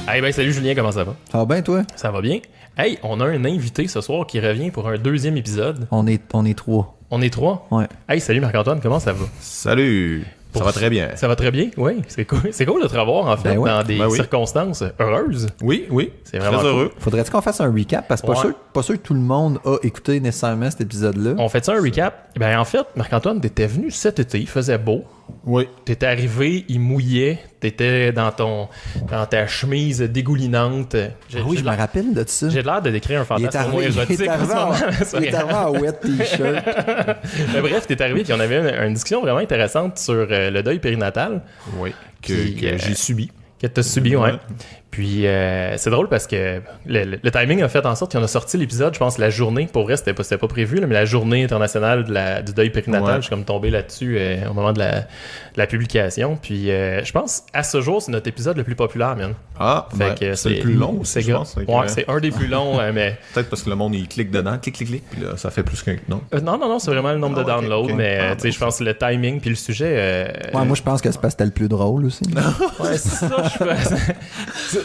Hey, ben salut Julien, comment ça va? Ça va bien, toi? Ça va bien. Hey, on a un invité ce soir qui revient pour un deuxième épisode. On est trois. On est trois? Ouais. Hey, salut Marc-Antoine, comment ça va? Salut! Ça va très bien. Ça va très bien, oui. C'est cool de te revoir, en fait, Ben oui. dans des circonstances heureuses. Oui, C'est vraiment très heureux. Faudrait-tu qu'on fasse un recap? Parce que pas sûr que tout le monde a écouté nécessairement cet épisode-là. On fait ça un recap? Ben en fait, Marc-Antoine, t'étais venu cet été, il faisait beau. Oui. T'étais arrivé, il mouillait, t'étais dans ta chemise dégoulinante. Oui, je me rappelle de ça. J'ai l'air de décrire un Il est fantasme arrivé, érotique. il est arrivé en wet t-shirt. Mais bref, t'es arrivé puis on avait une discussion vraiment intéressante sur le deuil périnatal. Oui, que Puis, j'ai subi. Que t'as subi, ouais. Ouais. Puis c'est drôle parce que le timing a fait en sorte qu'on a sorti l'épisode, je pense, la journée. Pour vrai, c'était pas prévu, là, mais la journée internationale du deuil périnatal, Ouais. je suis comme tombé là-dessus au moment de la publication. Puis je pense, à ce jour, c'est notre épisode le plus populaire, man. Ah, Fait ben, que c'est le plus long aussi, je pense. Fait que, Ouais, c'est un des plus longs, mais... Peut-être parce que le monde, il clique dedans, clic, puis là, ça fait plus qu'un... Non? Non, c'est vraiment le nombre de ok, downloads, ok. mais Ah, tu sais, je pense que le timing puis le sujet... Ouais, moi, je pense que c'est parce que c'était le plus drôle aussi. Ouais,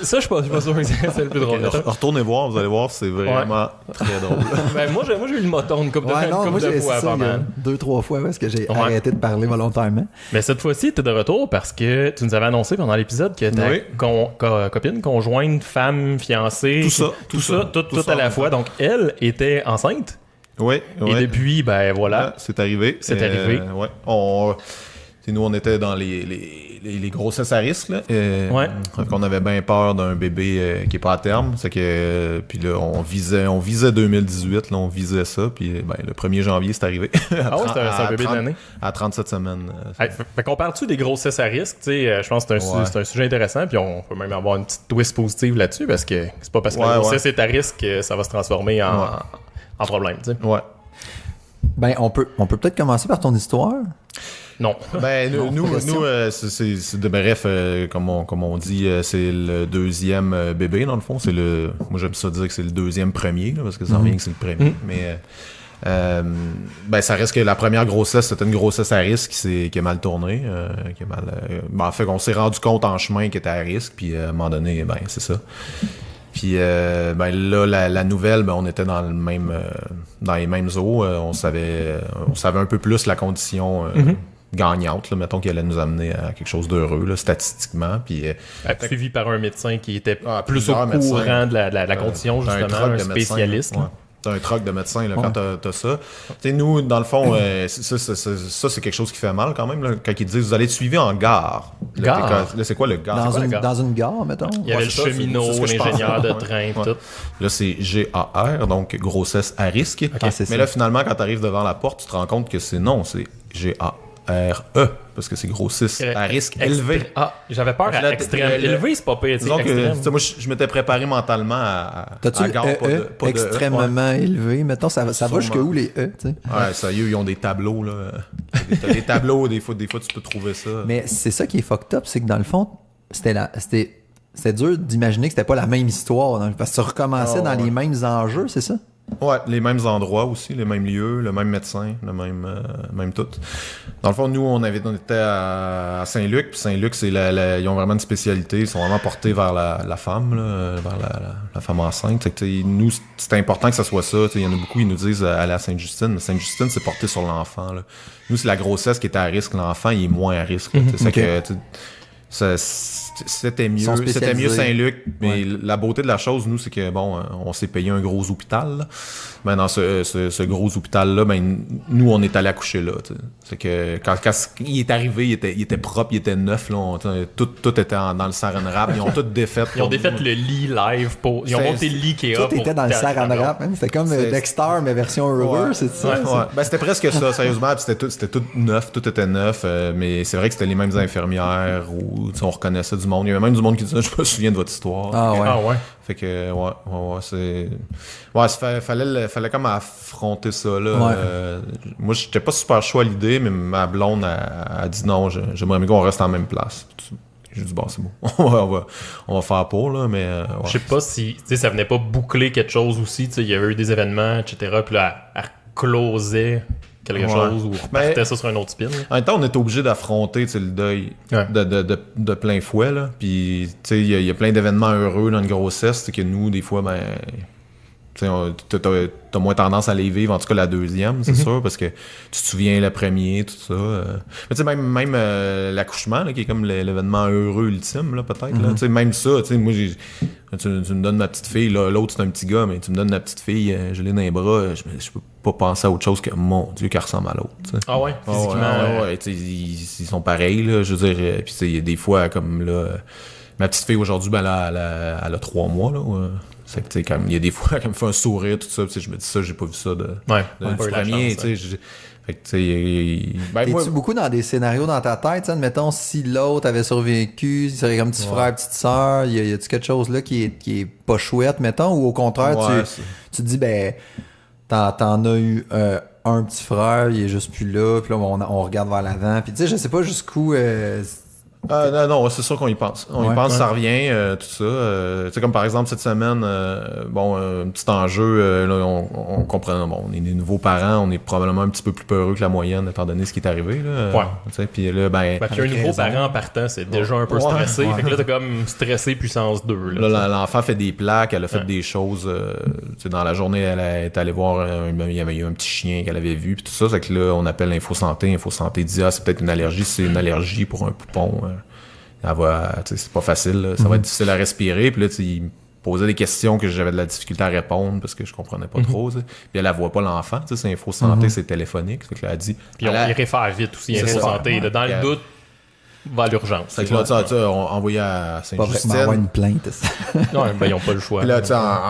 ça, je suis pas sûr que c'est le plus drôle. Retournez voir, vous allez voir, c'est vraiment très drôle. Ben, moi, j'ai eu le moton une couple Ouais, de, non, une moi, couple de j'ai fois ça il y a pendant. 2-3 fois parce que j'ai Ouais. arrêté de parler volontairement. Mais cette fois-ci, t'es de retour parce que tu nous avais annoncé pendant l'épisode que ta Oui. copine, conjointe, femme, fiancée, tout à la fois. Donc, elle était enceinte. Oui, Et depuis, ben voilà. c'est arrivé. C'est arrivé. Ouais. Nous, on était dans les grossesses à risque. Là. Ouais. Donc, on avait bien peur d'un bébé qui est pas à terme. C'est que, puis là, on visait 2018. Là, on visait ça. Puis ben, le 1er janvier, c'est arrivé. Ah ouais, c'est un bébé de l'année. À 37 semaines. Fait qu'on parle-tu des grossesses à risque? Tu sais, je pense que c'est un sujet intéressant. Puis on peut même avoir une petite twist positive là-dessus parce que c'est pas parce que la grossesse est à risque que ça va se transformer en problème. Tu sais. Ouais. Ben, on peut peut-être commencer par ton histoire. Non. Ben, nous, bref, comme on dit, c'est le deuxième bébé, dans le fond. Moi, j'aime ça dire que c'est le deuxième premier, là, parce que ça revient que c'est le premier. Mais, ben, ça reste que la première grossesse, c'était une grossesse à risque qui est mal tournée. En fait, on s'est rendu compte en chemin qu'elle était à risque, puis à un moment donné, ben, c'est ça. Puis ben là, la nouvelle, ben, on était dans les mêmes eaux. On savait un peu plus la condition gagnante, là, mettons, qui allait nous amener à quelque chose d'heureux, là, statistiquement. Puis, Suivi par un médecin qui était plus au plusieurs courant médecins. de la condition, t'as justement, troc un de médecin, spécialiste. là. Ouais. T'as un troc de médecin là, quand t'as ça. Tu sais, nous, dans le fond, ça, c'est quelque chose qui fait mal quand même. Là, quand ils disent vous allez être suivi en gare. Gare? Là, c'est quoi le gare? Dans une gare, mettons. Il y avait le c'est ça, cheminot, c'est ce que je l'ingénieur pensais. de train, Ouais. tout. Là, c'est GAR, donc grossesse à risque. c'est Mais ça. là, finalement, quand tu arrives devant la porte, tu te rends compte que c'est GARE, parce que c'est grossesse à risque élevé. Ah, j'avais peur à Là, extrême. Élevé, c'est pas pire, tu sais, Disons que, extrême. tu sais, moi, je m'étais préparé mentalement à T'as-tu gare, le pas de extrêmement élevé? Mettons, ça va Sûrement. jusqu'où les E, tu sais? Ouais, sérieux, ils ont des tableaux, là. T'as des tableaux, des fois, tu peux trouver ça. Mais c'est ça qui est fucked up, c'est que dans le fond, c'était dur d'imaginer que c'était pas la même histoire. Parce que tu recommençais dans les mêmes enjeux, c'est ça? Ouais, les mêmes endroits aussi, les mêmes lieux, le même médecin, le même tout. Dans le fond, nous, on était à Saint-Luc, puis Saint-Luc, ils ont vraiment une spécialité, ils sont vraiment portés vers la femme, là, vers la femme enceinte. Fait que, nous, c'était important que ça soit ça. Il y en a beaucoup, ils nous disent aller à Sainte-Justine, mais Sainte-Justine, c'est porté sur l'enfant. Là. Nous, c'est la grossesse qui était à risque, l'enfant, il est moins à risque. Là, c'est que, c'était mieux Saint-Luc, mais la beauté de la chose, nous, c'est que bon, on s'est payé un gros hôpital. Là. Ben, dans ce gros hôpital-là, ben, nous, on est allé accoucher là. T'sais. C'est que quand il est arrivé, il était propre, il était neuf. Là, tout était dans le saran wrap. Ils ont tout défait. Ils ont défait le lit live ils ont monté le lit Ikea. Tout était dans le saran wrap. Hein? C'était comme Dexter, mais version reverse, c'est ça? Ouais. Ben, c'était presque ça, sérieusement. Puis c'était tout neuf, tout était neuf. Mais c'est vrai que c'était les mêmes infirmières où on reconnaissait du monde. Il y avait même du monde qui disait je me souviens de votre histoire. Ah ouais. Ah ouais. Fait que c'est. Ouais, fallait comme affronter ça là. Ouais. Moi j'étais pas super chaud à l'idée, mais ma blonde a dit non, j'aimerais mieux qu'on reste en même place. J'ai dit bon c'est bon. on va faire pour là, mais. Ouais. Je sais pas si ça venait pas boucler quelque chose aussi. Il y avait eu des événements, etc. Puis là, elle closait quelque chose ou repartait ça sur un autre spin. En même temps, on est obligé d'affronter le deuil de plein fouet. Là. Puis, il y a plein d'événements heureux dans une grossesse que nous, des fois, t'as moins tendance à les vivre, en tout cas la deuxième, c'est sûr, parce que tu te souviens le premier, tout ça. Mais tu sais, même l'accouchement, là, qui est comme l'événement heureux ultime, là, peut-être. Là, même ça, moi, tu me donnes ma petite fille, là, l'autre c'est un petit gars, mais tu me donnes ma petite fille, je l'ai dans les bras, je peux pas penser à autre chose que mon Dieu qu'elle ressemble à l'autre. T'sais. Ah ouais, physiquement. Ouais, ils sont pareils, là, je veux dire. Puis il y a des fois, comme là, ma petite fille aujourd'hui, elle a 3 mois, là. C'est que, quand il y a des fois, elle me fait un sourire, tout ça, je me dis ça, j'ai pas vu ça du premier, tu sais. Fait que, t'es-tu beaucoup dans des scénarios dans ta tête, admettons, si l'autre avait survécu, il serait comme petit frère, petite sœur, y a-tu quelque chose là qui est pas chouette, mettons, ou au contraire, tu te dis, ben, t'en as eu un petit frère, il est juste plus là, puis là, on regarde vers l'avant, puis tu sais, je sais pas jusqu'où... non, c'est sûr qu'on y pense. On y pense, ça revient, tout ça. Tu sais, comme par exemple, cette semaine, un petit enjeu, là, on comprend, on est des nouveaux parents, on est probablement un petit peu plus peureux que la moyenne, étant donné ce qui est arrivé, là. Tu sais, puis là, puis un nouveau parent en partant, c'est déjà un peu stressé. Fait que là, t'as comme stressé puissance 2. Là, l'enfant fait des plaques, elle a fait des choses, tu sais, dans la journée, elle est allée voir, il y avait eu un petit chien qu'elle avait vu, puis tout ça, c'est que là, on appelle l'Infosanté. Infosanté dit, c'est peut-être une allergie, c'est une allergie pour un poupon. C'est pas facile, là. Ça va être difficile à respirer. Puis là, il me posait des questions que j'avais de la difficulté à répondre parce que je comprenais pas trop. T'sais. Puis elle voit pas l'enfant. C'est Infosanté, c'est téléphonique. Fait que là, elle dit. Puis on réfère vite aussi, Infosanté. Dans le doute, va à l'urgence. Fait que là, on envoyait à Sainte-Justine. Pas une plainte. Non, ils ont pas le choix. Puis là,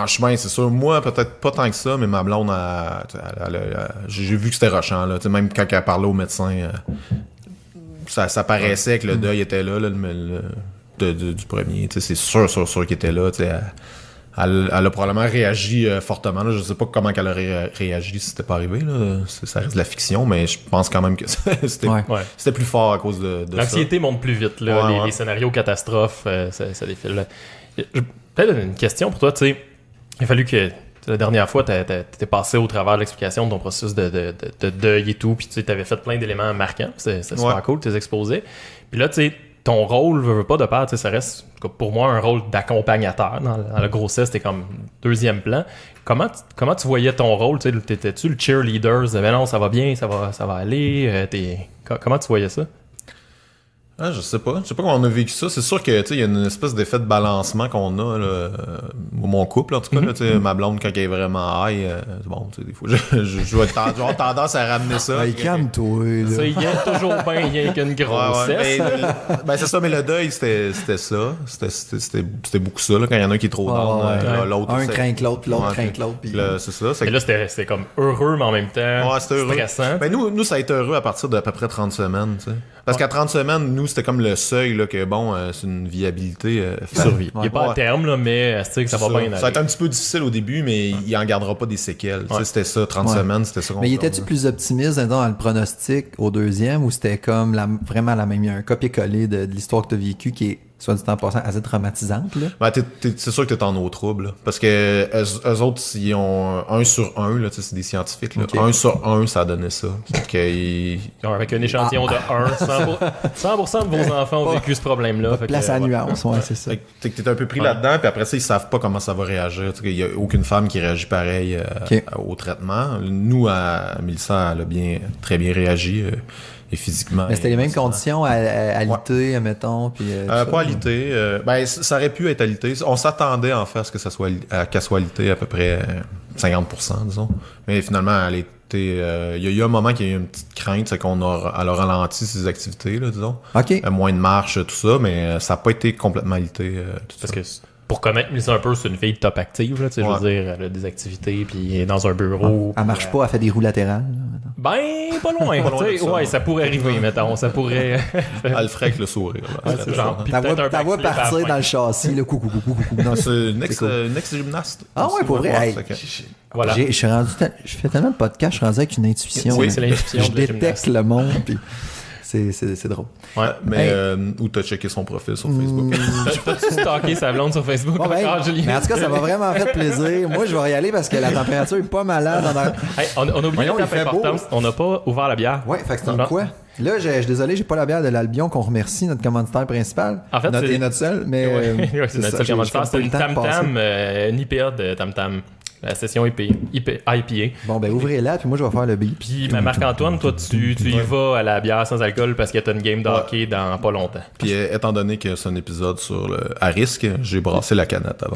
en chemin, c'est sûr. Moi, peut-être pas tant que ça, mais ma blonde, j'ai vu que c'était rochant. Là. Même quand elle parlait au médecin. Ça paraissait que le deuil était là, du premier. C'est sûr qu'il était là. Elle a probablement réagi fortement. Là. Je sais pas comment elle aurait réagi si c'était pas arrivé. Là. Ça reste de la fiction, mais je pense quand même que c'était plus fort à cause de l'anxiété monte plus vite. Là. Les scénarios catastrophes, ça défile. Peut-être une question pour toi. Il a fallu que... La dernière fois, t'es passé au travers de l'explication de ton processus de deuil et tout, puis tu avais fait plein d'éléments marquants, c'est super cool, t'es exposé. Puis là, tu sais, ton rôle, veut pas de père, ça reste pour moi un rôle d'accompagnateur. Dans la grossesse, t'es comme deuxième plan. Comment tu voyais ton rôle? T'étais-tu le cheerleader? Ben non, ça va bien, ça va aller. Comment tu voyais ça? Je sais pas comment on a vécu ça. C'est sûr que il y a une espèce d'effet de balancement qu'on a là, mon couple en tout cas là, ma blonde quand elle est vraiment high, des fois je vais avoir tendance à ramener ça. Calme-toi. Ça y est toujours bien rien qu'une grossesse. C'est ça, mais le deuil c'était ça. C'était beaucoup ça là, quand il y en a un qui est trop down, l'autre un craint que l'autre, l'autre craint que l'autre. Puis là c'est ça. Mais là c'était comme heureux mais en même temps stressant. Ben nous ça a été heureux à partir d'à peu près 30 semaines, tu sais. Parce qu'à 30 semaines, nous, c'était comme le seuil là, que, c'est une viabilité survie. Il n'est pas à terme, là, mais que ça va bien aller. Ça a été un petit peu difficile au début, mais il en gardera pas des séquelles. C'était ça, 30 semaines, c'était ça qu'on Mais étais-tu plus optimiste dans le pronostic au deuxième ou c'était comme vraiment la même, il y a un copier-coller de l'histoire que tu as vécue qui est, soit dit en passant, assez traumatisante, là? C'est sûr que t'es en eau trouble, là. Parce que eux autres, ils ont 1 sur 1, là, c'est des scientifiques, là. 1 sur 1, ça a donné ça. Avec un échantillon de 1, 100% de vos enfants ont vécu ce problème-là. Place à nuance, c'est ça. T'es un peu pris là-dedans, puis après ça, ils savent pas comment ça va réagir. Il y a aucune femme qui réagit pareil au traitement. Nous, à Mélissa, elle a très bien réagi. Et physiquement. Mais c'était les mêmes conditions à alité, mettons. Puis, pas alité. Ça aurait pu être alité. On s'attendait en fait à ce que ça soit qu'elle soit alité à peu près 50%, disons. Mais finalement, elle était. Il y a eu un moment qu'il y a eu une petite crainte, c'est qu'on a ralenti ses activités, là, disons. Moins de marche, tout ça, mais ça n'a pas été complètement alité. Parce que pour connaître Mélissa un peu, c'est une fille top active, là, je veux dire, elle a des activités, puis elle est dans un bureau. Elle marche pas, elle fait des roues latérales. Pas loin. Ça pourrait arriver, mettons. Ça pourrait. Elle le ferait avec le sourire. Ta voix partir dans le châssis, le coucou. C'est une ex-gymnaste. Ah ouais, pour vrai. Voilà. Je fais tellement de podcasts, je suis rendu avec une intuition. Oui, c'est l'intuition. Je détecte le monde. Puis... C'est drôle. Ouais. Mais où t'as checké son profil sur Facebook? T'as-tu stalké sa blonde sur Facebook? Bon, mais en tout cas, ça m'a vraiment fait plaisir. Moi, je vais y aller parce que la température est pas malade. On a oublié une étape importante. On n'a pas ouvert la bière. Ouais, fait que c'est quoi? Là, je suis désolé, j'ai pas la bière de l'Albion qu'on remercie, notre commanditaire principal. En fait, c'est notre seul, mais... Ouais, c'est notre seul commanditaire. C'est une Tam Tam, une IPA de Tam Tam. La session IPA. Bon, ben ouvrez-la, puis moi, je vais faire le beat. Puis Marc-Antoine, toi, tu y vas à la bière sans alcool parce que t'as une game de hockey dans pas longtemps. Puis étant donné que c'est un épisode sur le à risque, j'ai brassé la canette avant.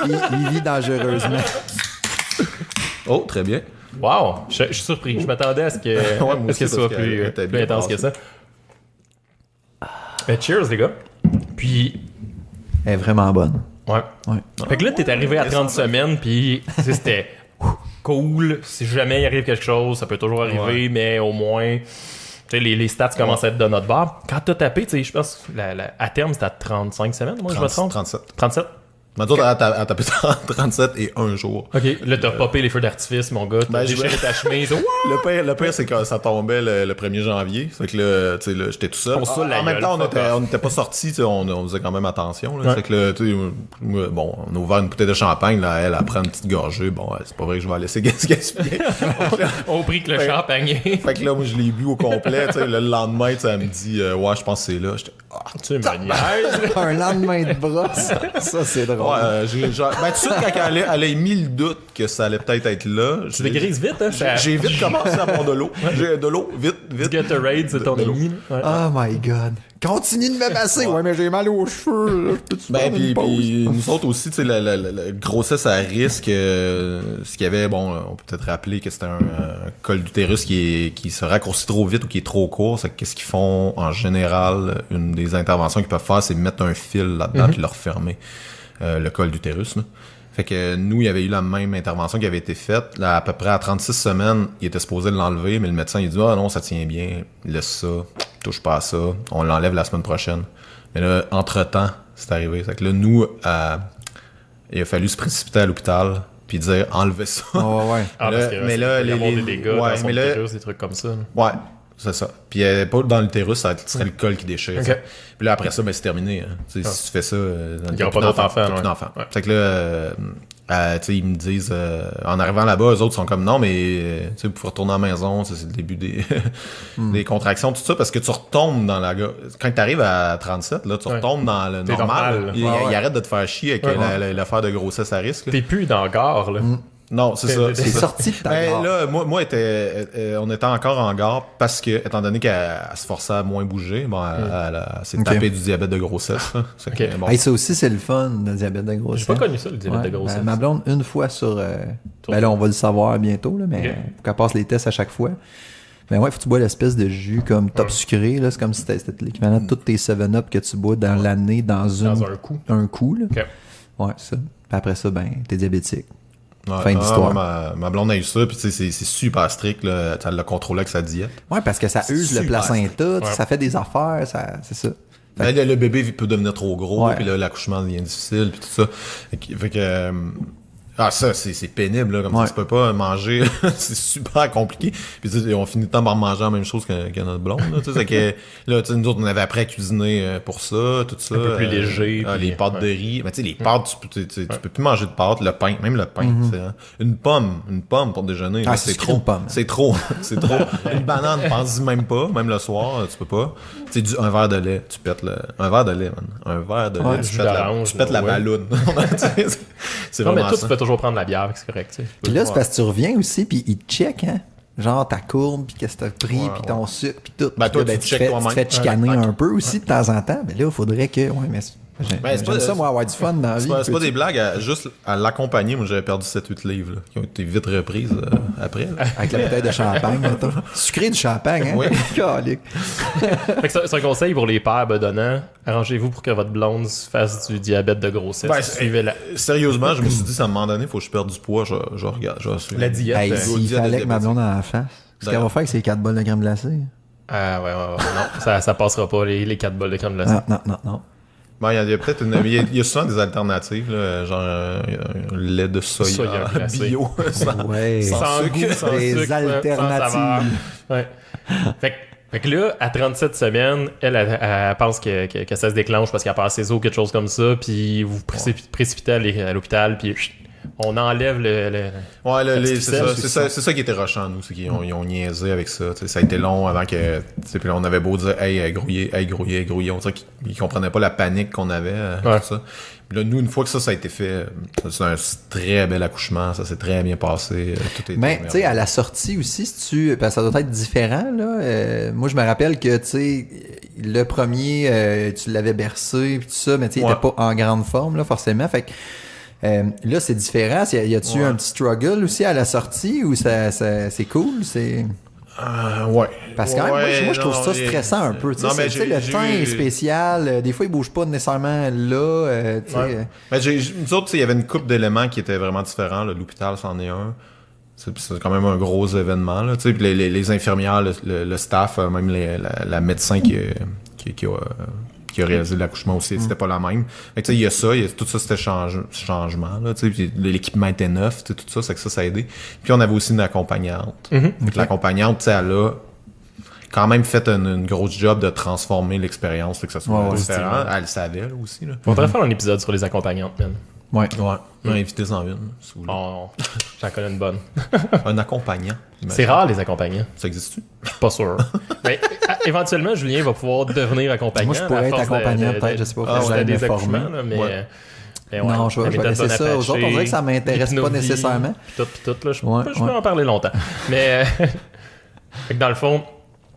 Il vit dangereusement. Oh, très bien. Wow, je suis surpris. Je m'attendais à ce que ce soit plus intense que ça. Cheers, les gars. Puis... Elle est vraiment bonne. Ouais. Fait que là, t'es arrivé à 30 semaines, puis c'était cool. Si jamais il arrive quelque chose, ça peut toujours arriver, mais au moins, tu sais, les stats commencent à être de notre bord. Quand t'as tapé, tu sais, je pense, à terme, c'était à 35 semaines, moi, je me trompe. 37. Maintenant, t'as tapé 37 et un jour. OK. Là, t'as popé les feux d'artifice, mon gars. T'as déchiré ta chemise. Le pire, c'est que ça tombait le 1er janvier. Fait que là, tu sais, là, j'étais tout seul. En même temps, on n'était pas sortis, on faisait quand même attention. Là. Fait que là, tu sais, bon, on a ouvert une bouteille de champagne, là, elle prend une petite gorgée. Bon, c'est pas vrai que je vais la laisser gaspiller. Au prix que le champagne. Fait que là, moi, je l'ai bu au complet. Tu sais, le lendemain, elle me dit, ouais, je pense que c'est là. J'étais, tu me niaises. Un lendemain de brosse. Ça, c'est drôle. Ouais, tout de suite, quand elle a émis le doute que ça allait peut-être être là. Tu dégrises vite, hein? J'ai vite commencé à boire de l'eau. J'ai de l'eau, vite. Gatorade, c'est ton ami. Ouais. Oh my god. Continue de me passer. Ouais, mais j'ai mal aux cheveux. Ben, puis nous autres aussi, tu sais, la grossesse à risque, ce qu'il y avait, bon, on peut peut-être rappeler que c'était un col d'utérus qui se raccourcit trop vite ou qui est trop court. C'est qu'est-ce qu'ils font en général? Une des interventions qu'ils peuvent faire, c'est mettre un fil là-dedans puis le refermer. Le col d'utérus. Là. Fait que nous, il y avait eu la même intervention qui avait été faite. Là, à peu près à 36 semaines, il était supposé l'enlever, mais le médecin il dit « Ah non, ça tient bien, laisse ça, touche pas à ça, on l'enlève la semaine prochaine. » Mais là, entre-temps, c'est arrivé. Fait que là, nous, il a fallu se précipiter à l'hôpital puis dire « Enlevez ça. » ouais. Mais là, les dégâts dans son utérus, des trucs comme ça. Ouais. C'est ça. Puis pas dans l'utérus, ça serait le col qui déchire. Okay. Puis là, après ça, ben, c'est terminé. Hein. Si tu fais ça, il n'y aura pas d'autres enfants. Ouais. Fait que là, ils me disent, en arrivant là-bas, eux autres sont comme non, mais vous pouvez retourner à la maison, c'est le début des contractions, tout ça, parce que tu retombes dans la... Quand tu arrives à 37, là, tu retombes dans le normal. Il arrête de te faire chier avec l'affaire de grossesse à risque. T'es plus dans le gare, là. Non, c'est ça. C'est sorti de ta gare. Là, moi on était encore en gare parce que, étant donné qu'elle se forçait à moins bouger, bon, elle s'est tapée du diabète de grossesse. Bon. Ça aussi, c'est le fun, le diabète de grossesse. J'ai pas connu ça, le diabète de grossesse. Ma blonde, une fois sur... ben là, on va le savoir bientôt, là, mais faut qu'elle passe les tests à chaque fois. Ben ouais, faut que tu bois l'espèce de jus comme top sucré, là. C'est comme si c'était l'équivalent de tous tes 7-Up que tu bois dans l'année dans un coup. Un coup, là. Okay. Ouais, ça. Puis après ça, ben, t'es diabétique. Ouais, fin d'histoire. Ma blonde a eu ça, puis c'est super strict, là. Elle l'a contrôlé avec sa diète. Ouais, parce que ça use le placenta, ça fait des affaires, c'est ça. Le bébé peut devenir trop gros, puis là, l'accouchement devient difficile, puis tout ça. Fait que ça, c'est pénible, là, comme ça, tu peux pas manger, c'est super compliqué. Puis on finit tant par manger la même chose que notre blonde, là, tu sais, que là, nous autres, on avait appris à cuisiner pour ça, tout ça. Un peu plus léger. Les pâtes de riz. Mais tu sais, les pâtes, tu peux plus manger de pâtes, le pain, même le pain. Une pomme pour déjeuner, là, c'est trop. C'est trop. Une banane, pense-y même pas, même le soir, tu peux pas. Tu sais, un verre de lait, tu pètes un verre de lait, man. Un verre de lait, tu pètes la balloune. C'est vraiment ça. Toujours prendre la bière, c'est correct. Tu sais. Puis là, c'est parce que tu reviens aussi, puis ils te checkent, hein? Genre ta courbe, puis qu'est-ce que t'as pris, puis ton sucre, puis tout. Ben, toi, là, tu checkes toi-même. Tu te fais chicaner un peu aussi de temps en temps. Ben là, il faudrait que... Ouais, mais j'aime ça, moi, avoir du fun dans la vie. C'est pas des blagues, juste à l'accompagner, moi, j'avais perdu 7-8 livres, là, qui ont été vite reprises après. Là. Avec la bouteille de champagne, mettons. Sucré du champagne, hein? Oui. C'est un conseil pour les pères bedonnants. Arrangez-vous pour que votre blonde fasse du diabète de grossesse. Suivez-la. Sérieusement, je me suis dit, à un moment donné, il faut que je perde du poids. Je regarde. La diète. S'il fallait que ma blonde en fasse. Ce qu'elle va faire avec ses 4 bols de crème glacée. Ah, ouais. Non, ça passera pas, les 4 bols de crème glacée. Non. Bon, il y a peut-être il y a souvent des alternatives, là, genre un lait de soya bio, sans sucre, sans des sucre, alternatives. Ouais. Fait Fait que là, à 37 semaines, elle pense que ça se déclenche parce qu'elle passe ses os, quelque chose comme ça, puis vous précipitez à l'hôpital, puis on enlève c'est ça qui était rushant, nous, c'est qu'ils ont niaisé avec ça. Ça a été long avant que... Puis là, on avait beau dire « Hey, grouiller. » On dirait qu'ils comprenaient pas la panique qu'on avait, tout ça. Puis là, nous, une fois que ça a été fait, c'est un très bel accouchement, ça s'est très bien passé. Tout est. Mais, tu sais, à la sortie aussi, parce que ça doit être différent, là. Moi, je me rappelle que, tu sais, le premier, tu l'avais bercé, puis tout ça, mais tu sais, il était pas en grande forme, là, forcément. Fait que, là, c'est différent. Y a-tu un petit struggle aussi à la sortie ou c'est cool? Ouais. Parce que moi, je trouve ça stressant un peu. Le temps est spécial. Des fois, il bouge pas nécessairement là. Nous autres, il y avait une couple d'éléments qui étaient vraiment différents. Là. L'hôpital, c'en est un. C'est quand même un gros événement. Là. Puis les infirmières, le staff, même la médecin qui a réalisé l'accouchement aussi, c'était pas la même. Fait il y a ça, tout ça c'était changement, là, puis l'équipement était neuf, tout ça, c'est que ça a aidé. Puis on avait aussi une accompagnante. L'accompagnante, elle a quand même fait une grosse job de transformer l'expérience, que ça soit différent. Elle le savait, là, aussi. Là. Faudrait faire un épisode sur les accompagnantes, man. Ouais. Invitez-en une, si vous voulez. Oh, j'en connais une bonne. Un accompagnant. C'est rare, les accompagnants. Ça existe-tu? Je suis pas sûr. Mais éventuellement, Julien va pouvoir devenir accompagnant. Moi, je pourrais être accompagnant, peut-être, je sais pas. J'ai des accouchements, mais... Ouais. Non, je vais laisser ça aux autres. On dirait que ça m'intéresse pas nécessairement. Puis tout, là, je peux en parler longtemps. Mais, fait que dans le fond,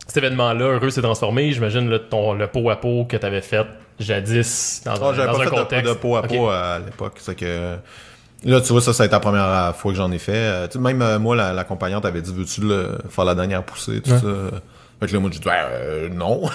cet événement-là, heureux, s'est transformé. J'imagine le pot à pot que tu avais fait jadis dans un contexte. J'avais pas fait de pot à pot à l'époque. C'est que... Là, tu vois, ça a été la première fois que j'en ai fait. Même moi, l'accompagnante avait dit « Veux-tu faire la dernière poussée? » Tout ça. Fait que là, moi, j'ai dit non.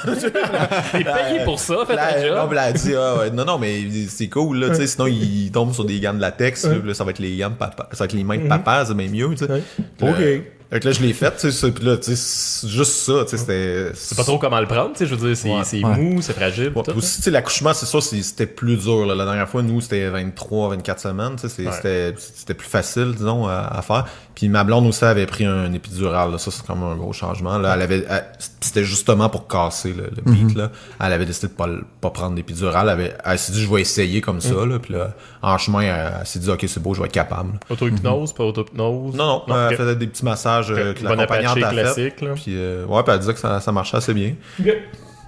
T'es payé pour ça, fait ta job. Non, elle a dit non, mais c'est cool, là, tu sais, sinon, il tombe sur des gants de latex, là, ça va être les gants de papa, ça va être les mains de papa, c'est même mieux, tu sais. OK. Fait que là, je l'ai fait, tu sais, puis là, tu sais, c'est juste ça, tu sais, c'était... C'est pas trop comment le prendre, tu sais, je veux dire, c'est mou, c'est fragile. Ouais, aussi, tu sais, l'accouchement, c'est ça, c'était plus dur, là. La dernière fois, nous, c'était 23-24 semaines, tu sais, c'était plus facile, disons, à faire. Puis ma blonde aussi avait pris un épidural, là. Ça, c'est quand même un gros changement, là. C'était justement pour casser le beat, là. Elle avait décidé de pas prendre l'épidural. Elle s'est dit, je vais essayer comme ça, là. Puis là, en chemin, elle s'est dit, OK, c'est beau, je vais être capable. Auto-hypnose, pas auto-hypnose? Non, elle faisait des petits massages que l'accompagnante a fait. Puis, puis elle disait que ça marchait assez bien.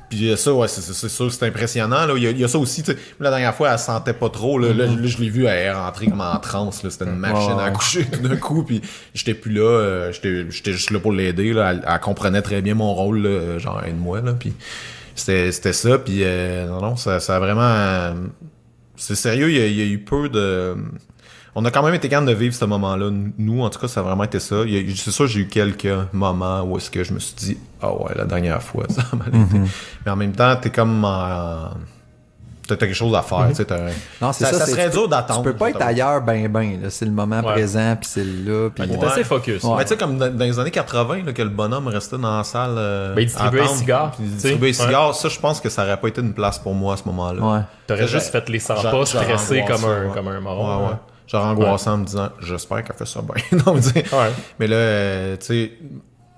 Puis ça, c'est sûr que c'est impressionnant. Là. Il y a ça aussi, tu sais. La dernière fois, elle sentait pas trop. Là, je l'ai vu, elle rentrer comme en transe. Là. C'était une machine à accoucher tout d'un coup. Puis j'étais plus là. J'étais juste là pour l'aider. Là. Elle comprenait très bien mon rôle, là, genre aide-moi. Là. Puis c'était ça. Puis non, ça a vraiment... c'est sérieux, il y a eu peu de... On a quand même été capable de vivre ce moment-là. Nous, en tout cas, ça a vraiment été ça. C'est sûr, j'ai eu quelques moments où est-ce que je me suis dit « Ah ouais, la dernière fois, ça m'a été... » Mais en même temps, t'es comme t'as quelque chose à faire. Non, c'est ça serait dur d'attendre. Tu peux pas être ailleurs là. C'est le moment présent, puis c'est là. Puis il est assez focus. Mais tu sais, comme dans les années 80, là, que le bonhomme restait dans la salle il distribuait les cigares. Il distribuait les cigares. Ça, je pense que ça aurait pas été une place pour moi à ce moment-là. Ouais. T'aurais juste fait les 100 pas stressé comme un moron. Ouais. Genre angoissant en me disant j'espère qu'elle fait ça bien. Non, mais là, tu sais,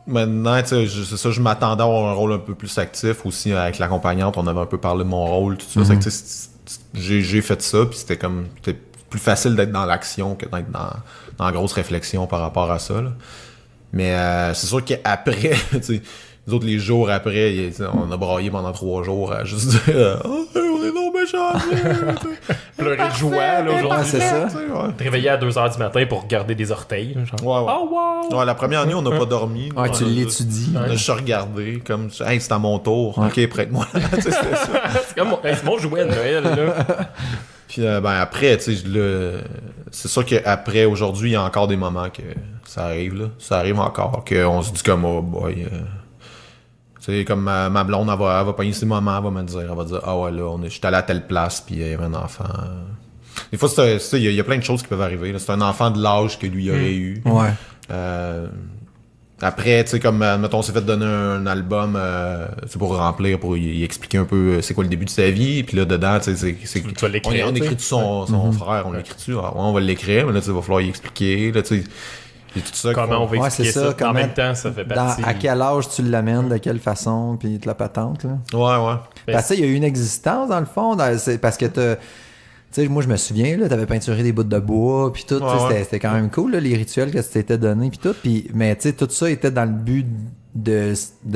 maintenant, tu sais, c'est ça, je m'attendais à avoir un rôle un peu plus actif aussi avec l'accompagnante. On avait un peu parlé de mon rôle, tout ça. J'ai fait ça, puis c'était plus facile d'être dans l'action que d'être dans la grosse réflexion par rapport à ça. Là. Mais c'est sûr qu'après, tu sais, nous autres, les jours après, on a braillé pendant 3 jours à juste dire oh, on est non méchants! Pleurer de joie, là, aujourd'hui. C'est ça. Te réveiller à 2h du matin pour regarder des orteils. Genre. Ouais. Oh, wow! Ouais, la première nuit, on n'a pas dormi. Ouais, tu l'étudies. On a juste regardé, comme, hey, c'est à mon tour. Ouais. OK, prête-moi. C'était ça. C'est comme mon jouet de Noël, là. Puis, après, tu sais, c'est sûr qu'après, aujourd'hui, il y a encore des moments que ça arrive, là. Ça arrive encore, qu'on se dit comme, oh boy. Tu sais, comme ma blonde, elle va pogner ces moments, elle va me dire, ah ouais, là, j'étais allé à telle place, puis il y avait un enfant. Des fois, il y a plein de choses qui peuvent arriver. Là. C'est un enfant de l'âge que lui aurait eu. Ouais. Après, tu sais, comme, mettons, on s'est fait donner un album pour remplir, pour y expliquer un peu c'est quoi le début de sa vie. Puis là, dedans, tu sais, on écrit son frère, on l'écrit dessus. On va l'écrire, mais là, il va falloir y expliquer. Là, tu sais. Et tout ça, comment on va expliquer ça. En même temps, ça fait partie. À quel âge tu l'amènes, de quelle façon, puis de la patente. Là. Ouais. Parce que il y a eu une existence, dans le fond, parce que tu sais, moi, je me souviens, là, t'avais peinturé des bouts de bois, puis tout, c'était quand même cool, là, les rituels que tu t'étais donnés, puis tout. Mais tu sais, tout ça était dans le but de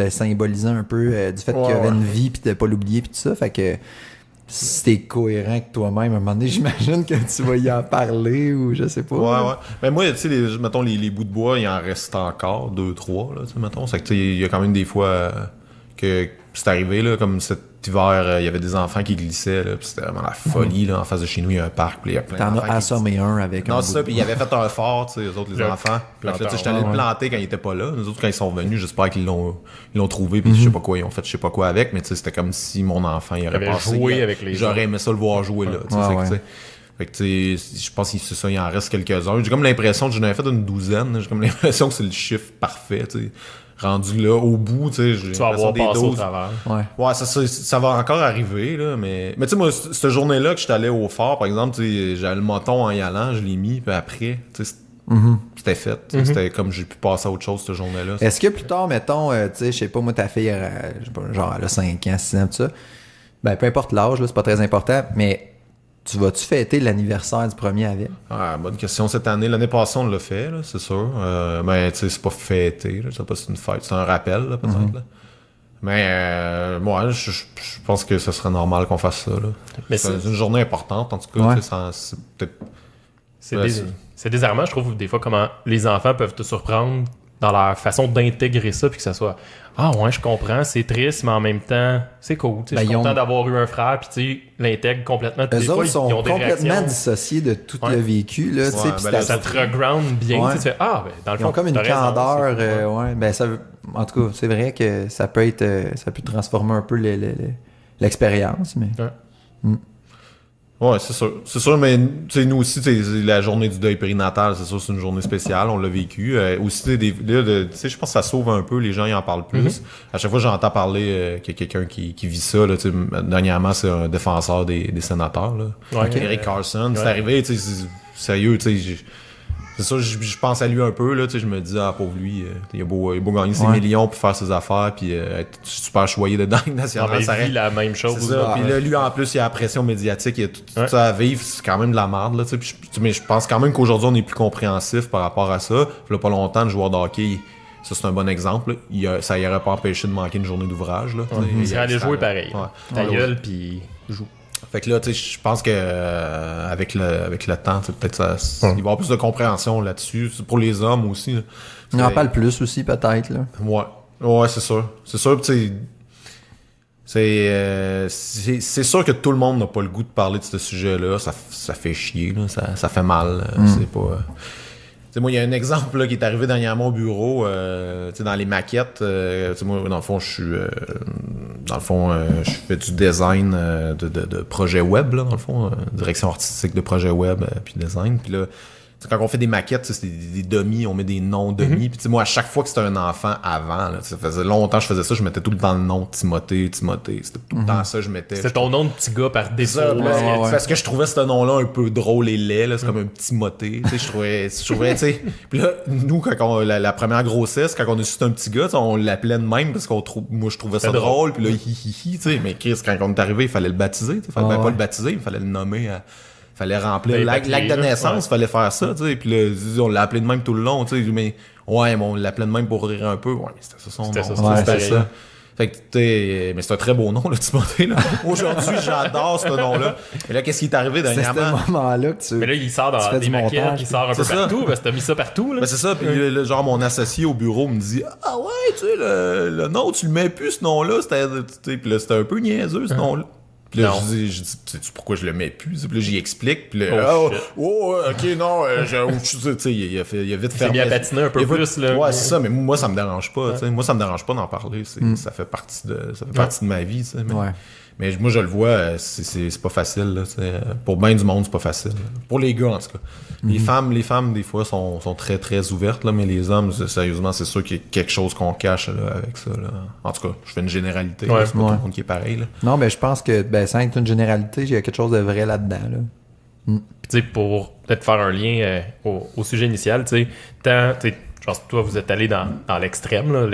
symboliser un peu du fait qu'il y avait une vie, puis de pas l'oublier, puis tout ça. Fait que si t'es cohérent avec toi-même, à un moment donné, j'imagine que tu vas y en parler, ou je sais pas. Ouais. Mais moi, tu sais, mettons, les bouts de bois, il en reste encore 2, 3, là, tu sais, mettons. C'est que, tu sais, il y a quand même des fois que c'est arrivé, là, comme cet hiver, il y avait des enfants qui glissaient, là, puis c'était vraiment la folie, là, en face de chez nous, il y a un parc, puis il y a plein d'enfants. T'en as assommé un avec un. Non, c'est ça, puis il avait fait un fort, tu sais, eux autres, les enfants. Puis là, j'étais allé le planter quand ils étaient pas là. Nous autres, quand ils sont venus, j'espère qu'ils l'ont trouvé, puis je sais pas quoi, ils ont fait je sais pas quoi avec, mais tu sais, c'était comme si mon enfant, il aurait passé. Avec les j'aurais aimé ça le voir jouer, là, tu sais. Fait que, tu sais, je pense que c'est ça, il en reste quelques-uns. J'ai comme l'impression, j'en avais fait une douzaine, j'ai comme l'impression que c'est le chiffre parfait, tu sais. Rendu là, au bout, tu sais, j'ai tu vas avoir passé au travers. Ouais, ça va encore arriver, là, mais tu sais, moi, cette journée-là que j'étais allé au fort, par exemple, tu sais, j'avais le moton en y allant, je l'ai mis, puis après, tu sais, c'était fait. C'était comme j'ai pu passer à autre chose cette journée-là. Est-ce que plus tard, mettons, tu sais, je sais pas, moi, ta fille, genre, elle a 5 ans, 6 ans, tout ça, ben, peu importe l'âge, là, c'est pas très important, mais tu vas-tu fêter l'anniversaire du premier avec? Ah, bonne question. Cette année, l'année passée, on l'a fait, là, c'est sûr. Mais tu sais, c'est pas fêté, là. Je sais pas si c'est une fête. C'est un rappel, là, peut-être. Là. Mais moi, je pense que ce serait normal qu'on fasse ça. Là. Mais c'est une journée importante, en tout cas. C'est peut-être. C'est désarmant, je trouve, des fois, comment les enfants peuvent te surprendre dans leur façon d'intégrer ça, puis que ça soit « Ah ouais, je comprends, c'est triste, mais en même temps, c'est cool. Je suis content d'avoir eu un frère, puis tu sais, l'intègre complètement. » Eux autres sont complètement dissociés de tout le vécu. Là, ça te reground bien. Tu fais « Ah, ben, dans le fond, ils ont comme une candeur. En tout cas, c'est vrai que ça peut transformer un peu l'expérience. Mais... Ouais, c'est sûr, mais nous aussi, la journée du deuil périnatal, c'est sûr, c'est une journée spéciale, on l'a vécu. Aussi, je pense que ça sauve un peu, les gens y en parlent plus. À chaque fois que j'entends parler qu'il y a quelqu'un qui vit ça, là, dernièrement, c'est un défenseur des sénateurs, là. Eric Carson, c'est arrivé, sérieux, c'est ça, je pense à lui un peu, là, je me dis, pauvre lui, il a beau gagner ses millions pour faire ses affaires, puis être super choyé dedans nationalement. Il vit la même chose. C'est ça, puis là, lui, en plus, il a la pression médiatique, il a tout ça à vivre, c'est quand même de la merde, là, mais je pense quand même qu'aujourd'hui, on est plus compréhensif par rapport à ça. Il y a pas longtemps, le joueur de hockey, ça, c'est un bon exemple, ça y aurait pas empêché de manquer une journée d'ouvrage, là. Il serait allé jouer pareil. Ta gueule, puis joue. Fait que là, tu sais, je pense que avec le temps, peut-être il va y avoir plus de compréhension là-dessus. C'est pour les hommes aussi. On en parle plus aussi, peut-être. Là. Ouais, c'est sûr. C'est sûr, tu sais, c'est sûr que tout le monde n'a pas le goût de parler de ce sujet-là. Ça fait chier, là. Ça fait mal. C'est pas... T'sais, moi, il y a un exemple là, qui est arrivé dernièrement au bureau, dans les maquettes. Moi, dans le fond, je fais du design de projets web, là, dans le fond, direction artistique de projets web, puis design. Puis là, quand on fait des maquettes, c'est des dummies, on met des noms dummies. Puis moi, à chaque fois que c'était un enfant avant, là, ça faisait longtemps que je faisais ça, je mettais tout le temps le nom Timothée. C'était tout le temps ça je mettais. C'était ton nom de petit gars par défaut. Parce que je trouvais ce nom-là un peu drôle et laid, là, c'est comme un petit Timothée. Je trouvais, tu sais. Puis là, nous, quand la première grossesse, quand on a su un petit gars, on l'appelait de même parce moi, je trouvais ça drôle. Puis là, tu sais. Mais Chris, quand on est arrivé, il fallait le baptiser. Il fallait pas le baptiser, il fallait le nommer fallait remplir l'acte de naissance, fallait faire ça, tu sais. Puis là, on l'a appelé de même tout le long, tu sais. Mais on l'appelait de même pour rire un peu. Ouais, mais c'était ça son nom. C'était ça. Fait que mais c'est un très beau nom, là, Timothée, là. Aujourd'hui, j'adore ce nom-là. Et là, qu'est-ce qui est arrivé dernièrement? C'est ce moment-là que tu. Mais là, il sort dans des maquettes, il sort un peu partout, parce que t'as mis ça partout, là. Ben, c'est ça, puis genre, mon associé au bureau me dit, ah ouais, tu sais, le nom, tu le mets plus, ce nom-là. Puis là, c'était un peu niaiseux, ce nom-là. Puis là, je dis, sais-tu pourquoi je le mets plus? Puis là, j'y explique. Puis là, ok, non, tu sais, il a vite fermé. Il a patiner un peu plus, là. Ouais, c'est ça, mais moi, ça me dérange pas, tu sais. Moi, ça me dérange pas d'en parler. Ça fait partie de ma vie, tu sais. Mais moi, je le vois, c'est pas facile, là, pour bien du monde, c'est pas facile. Pour les gars, en tout cas. Les femmes, des fois, sont très, très ouvertes, là, mais les hommes, sérieusement, c'est sûr qu'il y a quelque chose qu'on cache, là, avec ça, là. En tout cas, je fais une généralité, c'est pas tout le monde qui est pareil, là. Non, mais je pense que, sans être une généralité, il y a quelque chose de vrai là-dedans, là. Puis pour peut-être faire un lien au sujet initial, je pense que toi, vous êtes allé dans l'extrême, là,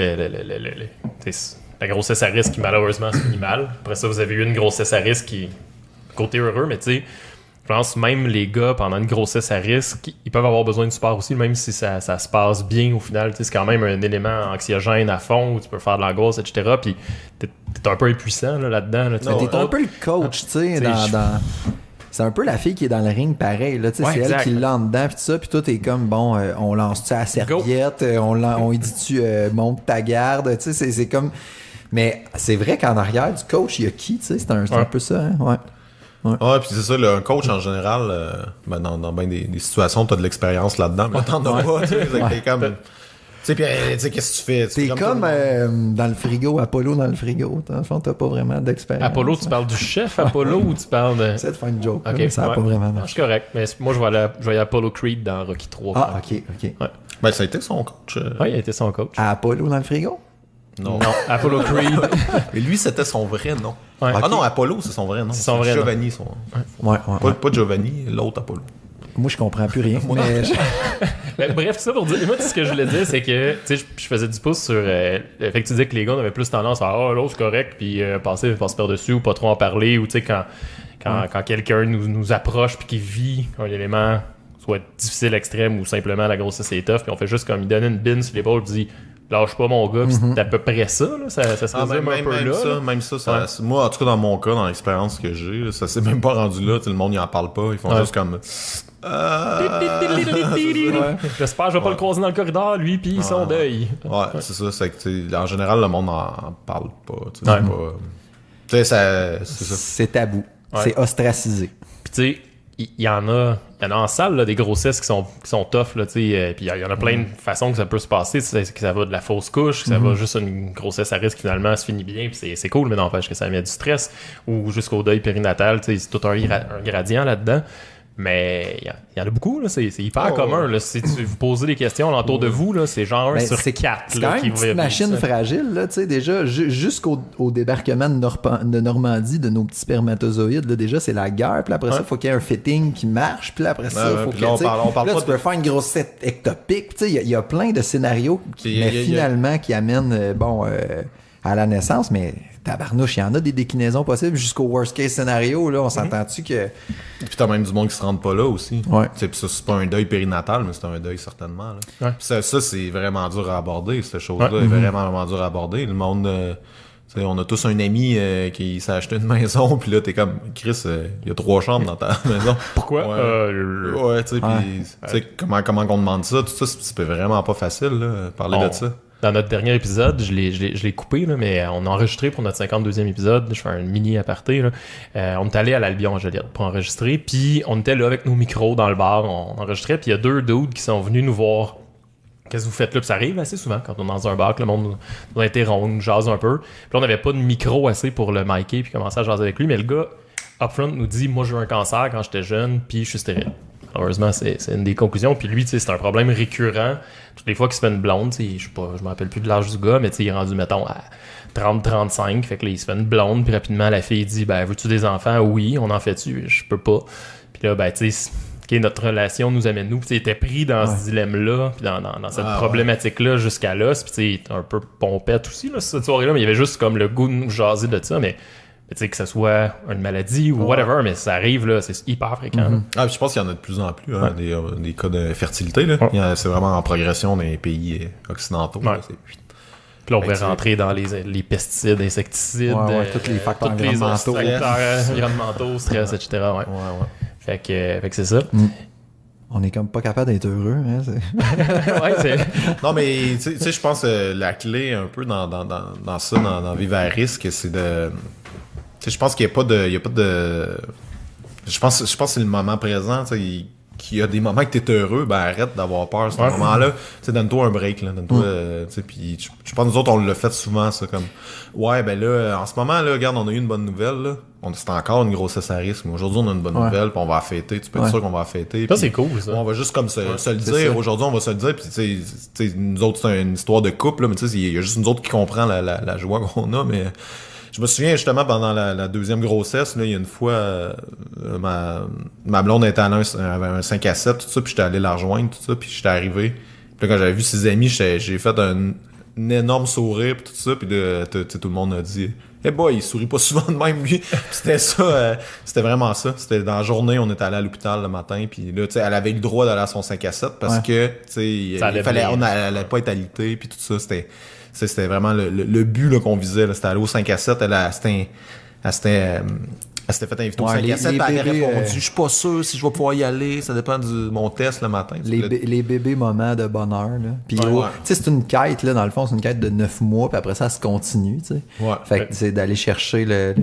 la grossesse à risque qui malheureusement se finit mal. Après ça, vous avez eu une grossesse à risque qui côté heureux, mais je pense même les gars, pendant une grossesse à risque, ils peuvent avoir besoin de support aussi, même si ça se passe bien au final. C'est quand même un élément anxiogène à fond où tu peux faire de l'angoisse, etc. Puis t'es un peu impuissant là-dedans. Là, t'es un peu le coach, tu sais, dans... C'est un peu la fille qui est dans le ring pareil. Là, c'est elle qui l'a en dedans, puis tout ça. Puis toi, t'es comme, bon, on lance-tu à la serviette, on lui dit-tu monte ta garde. C'est comme... Mais c'est vrai qu'en arrière du coach, il y a qui, tu sais, c'est un peu ça, hein? Ouais, puis c'est ça, un coach en général, dans bien des situations, t'as de l'expérience là-dedans, mais t'en as pas, tu sais, comme... Tu sais, puis, qu'est-ce que tu fais? T'es comme dans le frigo, Apollo dans le frigo. Dans le fond, t'as pas vraiment d'expérience. Apollo, tu parles du chef Apollo ou tu parles de... J'essaie de faire une joke, okay, ça n'a pas vraiment marché. C'est correct, mais moi, je vais aller Apollo Creed dans Rocky 3. Ah, ok. Ouais. Ben, ça a été son coach. Oui, il a été son coach. À Apollo dans le frigo? Non, Apollo Creed. Mais lui, c'était son vrai nom. Ouais. Ah non, Apollo, c'est son vrai nom. C'est son vrai Giovanni, nom. son... Pas Giovanni, l'autre Apollo. Moi, je comprends plus rien. Mais bref, tout ça pour dire, moi, ce que je voulais dire, c'est que, tu sais, je faisais du pouce sur le fait que tu disais que les gars avaient plus tendance à l'autre, c'est correct, puis passer par-dessus ou pas trop en parler, ou tu sais, quand quelqu'un nous approche puis qu'il vit un élément soit difficile, extrême, ou simplement la grossesse est tough, puis on fait juste comme il donne une bine sur l'épaule, puis dit lâche pas mon gars, puis c'est à peu près ça, là, ça se résume un peu là. Même ça, moi, en tout cas, dans mon cas, dans l'expérience que j'ai, là, ça s'est même pas rendu là, le monde, il en parle pas, ils font juste comme... J'espère que je vais pas le croiser dans le corridor, lui, puis son deuil. Ouais, c'est ça, c'est que, en général, le monde en parle pas, tu sais, c'est ça. C'est tabou, c'est ostracisé. Puis tu sais, il y en a en salle là, des grossesses qui sont tough là, puis il y en a plein de façons que ça peut se passer, que ça va de la fausse couche, que ça va juste une grossesse à risque qui finalement se finit bien, puis c'est cool, mais n'empêche que ça met du stress, ou jusqu'au deuil périnatal, c'est tout un gradient là-dedans. Mais il y en a beaucoup, là, c'est hyper commun. Là. Si tu vous posez des questions autour de vous, là, c'est genre 1 sur 4. C'est quand même une petite machine fragile. Là, déjà, jusqu'au débarquement de Normandie de nos petits spermatozoïdes, là, déjà, c'est la guerre. Puis après ça, il faut qu'il y ait un fitting qui marche. Puis après ça, il faut qu'il y ait... Là, tu peux faire une grossesse ectopique. Il y a plein de scénarios qui amènent à la naissance, mais... Tabarnouche, il y en a des déclinaisons possibles jusqu'au worst case scénario, là, on s'entend-tu que... Puis t'as même du monde qui se rend pas là aussi. Ouais. Puis ça, c'est pas un deuil périnatal, mais c'est un deuil certainement. Là. Ouais. Puis ça, c'est vraiment dur à aborder, cette chose-là est vraiment dur à aborder. Le monde... on a tous un ami qui s'est acheté une maison, puis là, t'es comme, Chris, il y a 3 chambres dans ta maison. Pourquoi? Ouais, tu sais, puis comment qu'on demande ça, tout ça, c'est vraiment pas facile, là, parler de ça. Dans notre dernier épisode, je l'ai coupé, là, mais on a enregistré pour notre 52e épisode. Je fais un mini aparté. Là. On est allé à l'Albion en Joliette pour enregistrer. Puis on était là avec nos micros dans le bar. On enregistrait. Puis il y a 2 dudes qui sont venus nous voir. Qu'est-ce que vous faites là? Puis ça arrive assez souvent quand on est dans un bar que le monde nous interrompt, nous jase un peu. Puis là, on n'avait pas de micro assez pour le micer puis commencer à jaser avec lui. Mais le gars, upfront, nous dit « Moi, j'ai eu un cancer quand j'étais jeune, puis je suis stérile. » Heureusement, c'est une des conclusions. Puis lui, c'est un problème récurrent. Toutes les fois qu'il se fait une blonde, je me rappelle plus de l'âge du gars, mais il est rendu, mettons, à 30-35. Fait que là, il se fait une blonde. Puis rapidement, la fille dit veux-tu des enfants? Oui, on en fait-tu? Je peux pas. Puis là, notre relation nous amène nous. Puis il était pris dans ce dilemme-là, puis dans cette problématique-là jusqu'à là. Puis il était un peu pompette aussi, là, cette soirée-là, mais il y avait juste comme le goût de nous jaser de ça. Mais tu sais, que ce soit une maladie ou whatever, mais ça arrive, là, c'est hyper fréquent. Je pense qu'il y en a de plus en plus, des cas de fertilité. Là. C'est vraiment en progression dans les pays occidentaux. Là, puis là, on pourrait rentrer dans les pesticides, insecticides, tous les facteurs environnementaux, stress, etc. Fait que c'est ça. On est comme pas capable d'être heureux. Hein, Non, mais tu sais, je pense que la clé un peu dans ça, dans vivre à risque, c'est de... je pense qu'il n'y a pas de... Je pense que c'est le moment présent, qu'il y a des moments que t'es heureux, arrête d'avoir peur, ce moment-là. Donne-toi un break, là. Donne-toi, puis je pense que nous autres, on l'a fait souvent, ça, comme, en ce moment, là, regarde, on a eu une bonne nouvelle, là. C'est encore une grossesse à risque, mais aujourd'hui, on a une bonne nouvelle, puis on va la fêter. Tu peux être sûr qu'on va la fêter. Ça, c'est cool, ça. On va juste comme se le dire. Aujourd'hui, on va se le dire, puis nous autres, c'est une histoire de couple, là, mais il y a juste nous autres qui comprend la joie qu'on a, mais Je me souviens justement pendant la deuxième grossesse, là, il y a une fois, ma blonde avait un 5 à 7, tout ça, puis j'étais allé la rejoindre, tout ça, puis j'étais arrivé. Puis là, quand j'avais vu ses amis, j'ai fait un énorme sourire, puis tout ça, puis là, tout le monde a dit « Eh boy, il sourit pas souvent de même, lui! » C'était ça, c'était vraiment ça. C'était dans la journée, on était allé à l'hôpital le matin, puis là, tu sais, elle avait eu le droit d'aller à son 5 à 7 parce que, tu sais, elle allait pas être alitée, puis tout ça, c'était vraiment le but là, qu'on visait, là, c'était aller au 5 à 7, elle s'était fait inviter au 5 à 7, elle avait répondu « Je suis pas sûr si je vais pouvoir y aller, ça dépend de mon test le matin. » Les bébés moments de bonheur, là. Puis, tu sais, c'est une quête, là, dans le fond, c'est une quête de 9 mois, puis après ça se continue, tu sais. Ouais. Fait que c'est d'aller chercher le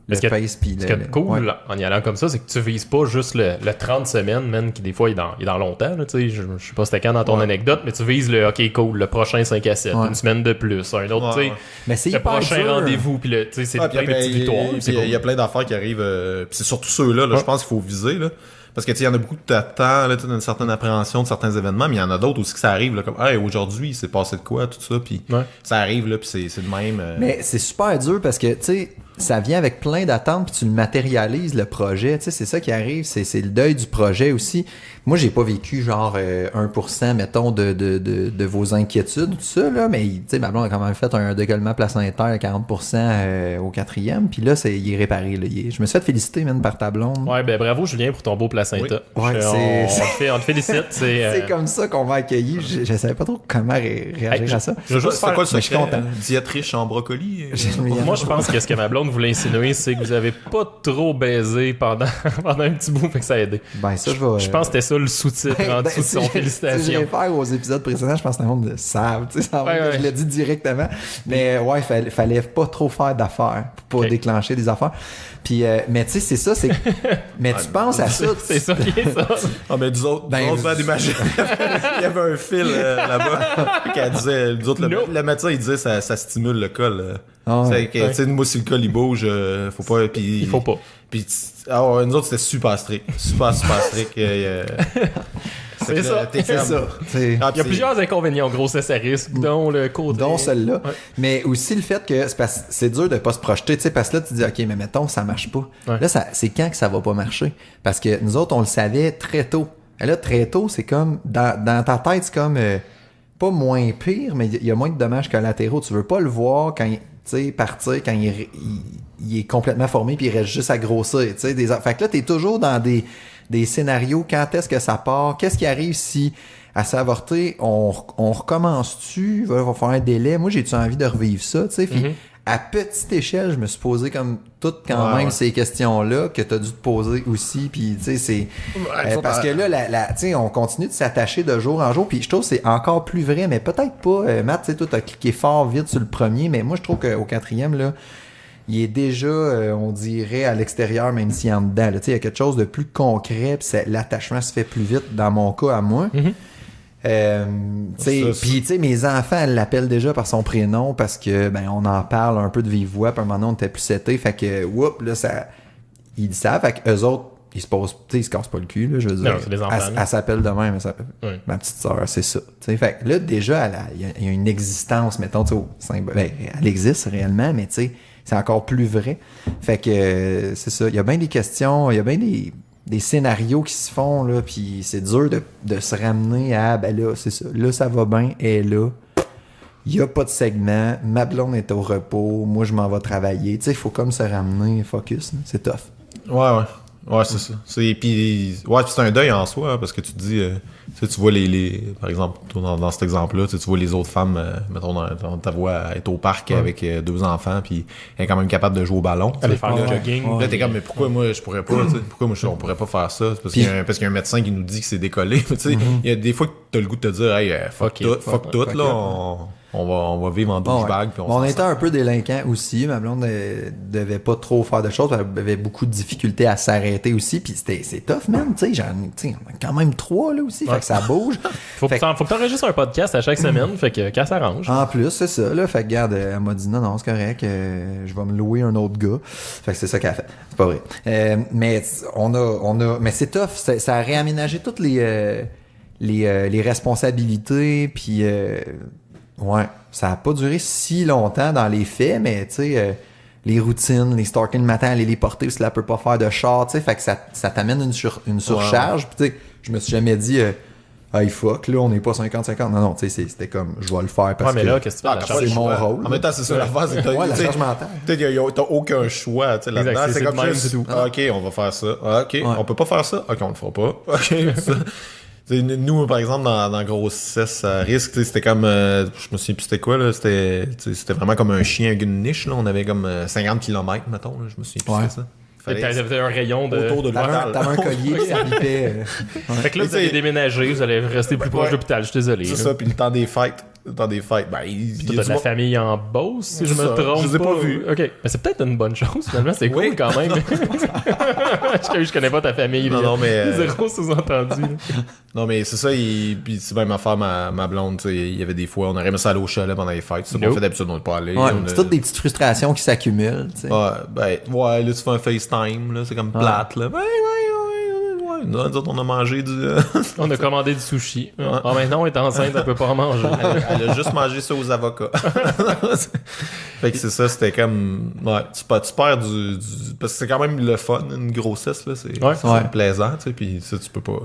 pace, puis ce qui est cool en y allant comme ça, c'est que tu vises pas juste le 30 semaines, man, qui des fois est dans longtemps, là, tu sais. Je sais pas c'était quand dans ton anecdote, mais tu vises le OK, cool, le prochain 5 à 7, une semaine de plus, un autre, tu sais. Mais c'est le prochain rendez-vous, puis tu sais, c'est plein de petites victoires. Il y a plein d'affaires qui arrivent. Puis c'est surtout ceux-là, je pense qu'il faut viser, là. Parce que, tu sais, il y en a beaucoup de temps, là, d'une certaine appréhension de certains événements, mais il y en a d'autres aussi que ça arrive, là, comme, hey, aujourd'hui, il s'est passé de quoi, tout ça, puis ça arrive, là, puis c'est de même. Mais c'est super dur parce que, tu sais, ça vient avec plein d'attentes, puis tu le matérialises, le projet, tu sais, c'est ça qui arrive, c'est le deuil du projet aussi. Moi, j'ai pas vécu genre 1%, mettons, de vos inquiétudes, tout ça, là, mais, tu sais, ma blonde a quand même fait un décollement placentaire à 40% au 4e, puis là, il est réparé, là. Je me suis fait féliciter, même, par ta blonde. Ouais, ben bravo, Julien, pour ton beau placenta. Oui. On te félicite. C'est comme ça qu'on m'a accueilli. Je savais pas trop comment réagir à ça. C'est quoi le secret? Je suis content. Diète riche en brocoli? Moi, je pense que ce que ma blonde voulait insinuer, c'est que vous avez pas trop baisé pendant un petit bout, fait que ça a aidé. Ben, ça, je pense que c'était ça le sous-titre en dessous de son félicitations. Si je réfère aux épisodes précédents, je pense que le monde le savent. Je l'ai dit directement. Mais ouais, fallait pas trop faire d'affaires pour pas déclencher des affaires. Puis, mais tu sais, c'est ça, c'est. Mais tu penses à ça. C'est ça qui est ça. Ah, mais nous autres, des magies. Il y avait un fil là-bas qui disait, nous autres, le médecin, il disait ça stimule le col. Tu sais, moi, si le col il bouge, faut pas. Il faut pas. Puis, nous autres, c'était super strict. Super strict. C'est ça. Il y a plusieurs inconvénients au grossesse à risque, dont le côté. Dont celle-là. Ouais. Mais aussi le fait que c'est dur de pas se projeter, tu sais, parce que là, tu dis, OK, mais mettons, ça marche pas. Ouais. Là, c'est quand que ça va pas marcher? Parce que nous autres, on le savait très tôt. Et là, très tôt, c'est comme, dans ta tête, c'est comme, pas moins pire, mais il y a moins de dommages collatéraux. Tu veux pas le voir quand, tu sais, partir quand il est complètement formé puis il reste juste à grossir, tu sais. Fait que là, t'es toujours dans des scénarios, quand est-ce que ça part, qu'est-ce qui arrive si à s'avorter, on recommence-tu, il va falloir un délai, moi j'ai-tu envie de revivre ça, tu sais, puis à petite échelle, je me suis posé comme toutes quand même ces questions-là que t'as dû te poser aussi, puis tu sais, c'est parce que là, tu sais, on continue de s'attacher de jour en jour, puis je trouve que c'est encore plus vrai, mais peut-être pas, Matt, tu sais, toi t'as cliqué fort vite sur le premier, mais moi je trouve qu'au 4e, là, il est déjà, on dirait, à l'extérieur, même s'il est en dedans. Il y a quelque chose de plus concret, puis l'attachement se fait plus vite, dans mon cas, à moi. Puis, tu sais, mes enfants, elles l'appellent déjà par son prénom parce que, ben, on en parle un peu de vive voix, puis à un moment donné, on était plus setés. Fait que, whoop, là, ils savent. Fait qu'eux autres, ils se posent, tu sais, ils se cassent pas le cul, là, je veux dire. Non, c'est des enfants. Elle s'appelle de même, ma petite sœur, c'est ça. T'sais, fait que là, déjà, il y a une existence, mettons, tu sais, elle existe réellement, mais tu sais, c'est encore plus vrai. Fait que c'est ça. Il y a bien des questions, il y a bien des scénarios qui se font, là, puis c'est dur de se ramener à, ben là, c'est ça. Là, ça va bien, elle est là. Il n'y a pas de segment. Ma blonde est au repos. Moi, je m'en vais travailler. Tu sais, il faut comme se ramener, focus. Là. C'est tough. Ouais, c'est ça. Puis c'est un deuil en soi, hein, parce que tu te dis, tu vois par exemple, dans cet exemple-là, tu vois les autres femmes, mettons, dans ta voix, être au parc avec 2 enfants, puis elle est quand même capable de jouer au ballon. Aller faire du jogging. Là, t'es comme, mais pourquoi moi, je pourrais pas, pourquoi moi, on pourrait pas faire ça? Parce qu'il y a un médecin qui nous dit que c'est décollé. Il y a des fois que t'as le goût de te dire, hey, fuck tout, là, on va vivre en douchebag. On était un peu délinquants aussi. Ma blonde devait pas trop faire de choses. Elle avait beaucoup de difficultés à s'arrêter aussi. Puis c'est tough, man. Tu sais, on a quand même 3 là aussi. Fait que ça bouge. Faut que t'enregistres un podcast à chaque semaine. Fait que quand ça arrange. En plus, c'est ça. Là. Fait que regarde, elle m'a dit non, c'est correct. Je vais me louer un autre gars. Fait que c'est ça qu'elle a fait. C'est pas vrai. Mais mais c'est tough. Ça a réaménagé toutes les responsabilités. Puis ouais, ça a pas duré si longtemps dans les faits, mais tu sais, les routines, les starting le matin, aller les porter parce que là, elle peut pas faire de char, tu sais, fait que ça t'amène une surcharge. Puis tu sais, je me suis jamais dit hey fuck, là on n'est pas 50-50. Non, tu sais, c'était comme je vais le faire parce mais que là, qu'est-ce que tu fais? c'est mon rôle. En même temps, c'est ça l'affaire, c'est que la charge mentale. T'as aucun choix, tu sais, là-dedans. Exact, C'est comme même, juste, c'est tout. OK, on va faire ça. OK, on peut pas faire ça. OK, on le fera pas. OK, ça. Nous, par exemple, dans Grossesse à risque, c'était comme, je me souviens plus c'était quoi, là, c'était vraiment comme un chien avec une niche, là. On avait comme 50 km, mettons, là. Je me souviens plus c'était ça. T'avais un rayon autour de l'hôpital. T'avais un collier qui s'habillait. Fait que là, vous allez déménager, vous allez rester plus proche de l'hôpital, je suis désolé. C'est ça, puis le temps des fêtes, ben, t'as de la famille en Beauce, si je me trompe. Je les ai pas vus. OK. Mais c'est peut-être une bonne chose, finalement. C'est cool quand même. Je connais pas ta famille. Non, mais... Zéro sous-entendu. Non, mais c'est ça. Puis c'est même affaire, ma blonde, tu sais, il y avait des fois, on aurait aimé ça aller au chalet pendant les fêtes. C'est ce qu'on fait d'habitude, on ne pas aller. Ouais, c'est toutes des petites frustrations qui s'accumulent, tu sais. Ouais, là, tu fais un FaceTime, là, c'est comme plate, là. Ouais. Nous autres, on a mangé du... On a commandé du sushi. Ah, maintenant, elle est enceinte, elle peut pas en manger. Elle a juste mangé ça aux avocats. Fait que c'est ça, c'était comme... Ouais, tu perds du... Parce que c'est quand même le fun, une grossesse, là. C'est plaisant, tu sais, puis ça, tu peux pas.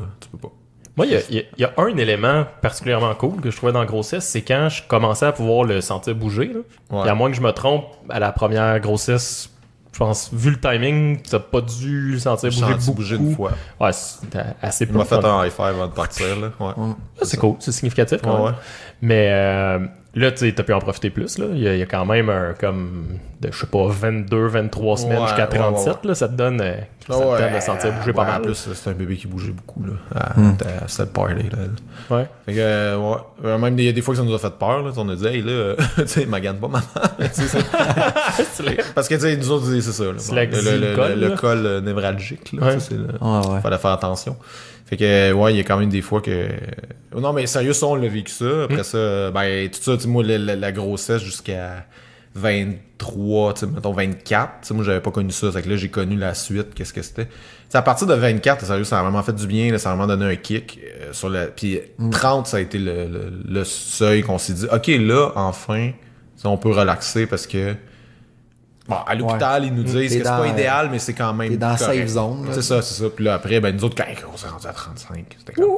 Moi, il y a un élément particulièrement cool que je trouvais dans la grossesse, c'est quand je commençais à pouvoir le sentir bouger, là. Ouais. Et à moins que je me trompe, à la première grossesse... Je pense, vu le timing, t'as pas dû le sentir bouger beaucoup. Une fois. Ouais, c'était assez peu. Il m'a fait un high five avant de partir, là. Ouais. C'est cool, c'est significatif quand même. Ouais. Mais là, tu sais, t'as pu en profiter plus, là. Il y a quand même je sais pas, 22, 23 semaines jusqu'à 37, là. Ça te donne de sentir bouger pas mal. En plus, c'est un bébé qui bougeait beaucoup, là. À cette party, là. Ouais. Fait que, même il y a des fois que ça nous a fait peur, là. On a dit, hey, là, tu sais, magane pas maman. Parce que, tu sais, nous autres, c'est ça, là. Le col névralgique, là. Fallait faire attention. Fait que, il y a quand même des fois que... Non, mais sérieux, ça, on l'a vécu ça. Après ça, tout ça, tu sais, moi, la grossesse jusqu'à 23, tu sais, mettons 24, tu sais, moi, j'avais pas connu ça. Fait que là, j'ai connu la suite, qu'est-ce que c'était. Tu sais, à partir de 24, sérieux, ça a vraiment fait du bien, là, ça a vraiment donné un kick. Puis 30, ça a été le seuil qu'on s'est dit, OK, là, enfin, on peut relaxer parce que... Bon, à l'hôpital, ils nous disent que c'est pas idéal, mais c'est quand même. T'es dans la safe zone. C'est ça. Puis là, après, nous autres, quand on s'est rendu à 35, c'était comme.